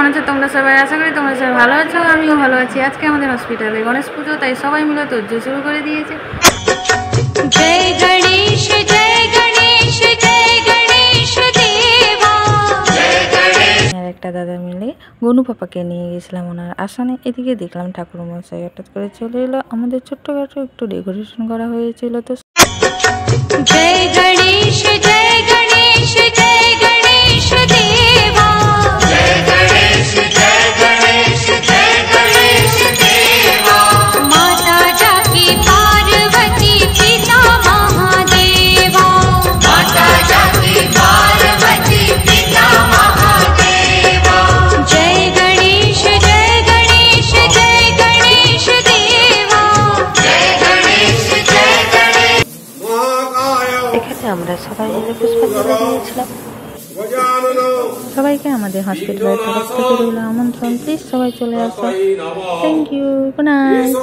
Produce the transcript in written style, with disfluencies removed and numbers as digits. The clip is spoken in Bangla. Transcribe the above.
আছো তোমরা সবাই? আশা করি তোমরা সবাই ভালো আছো, আমিও ভালো আছি। আজকে আমাদের হসপিটালে গণেশ পুজো, তাই সবাই মিলে তোড়জোড় শুরু করে দিয়েছে। জয় গণেশ জয় গণেশ জয় গণেশ দেবা। একটা দাদা মিলে গনু পাপাকে নিয়ে গেছিলাম ওনার আসনে। এদিকে দেখলাম ঠাকুর মশাই হঠাৎ করে চলে এলো। আমাদের ছোট্টখাটো একটু ডেকোরেশন করা হয়েছিল। তো জয় গণেশ জয় গণেশ জয় গণেশ দেবা। জয় গণেশ জয় গণেশ জয় গণেশ দেবা। মাতা জাকি পার্বতী পিতা মহাদেবা। মাতা জাকি পার্বতী পিতা মহাদেবা। জয় গণেশ জয় গণেশ জয় গণেশ দেবা। জয় গণেশ জয় গণেশ। এখানে আমরা সবাই মিলে পুষ্পাঞ্জলি দিয়েছিলাম। সবাইকে আমাদের হসপিটালের তরফ থেকে রইল আমন্ত্রণ। প্লিজ সবাই চলে আসো। Thank you, good night.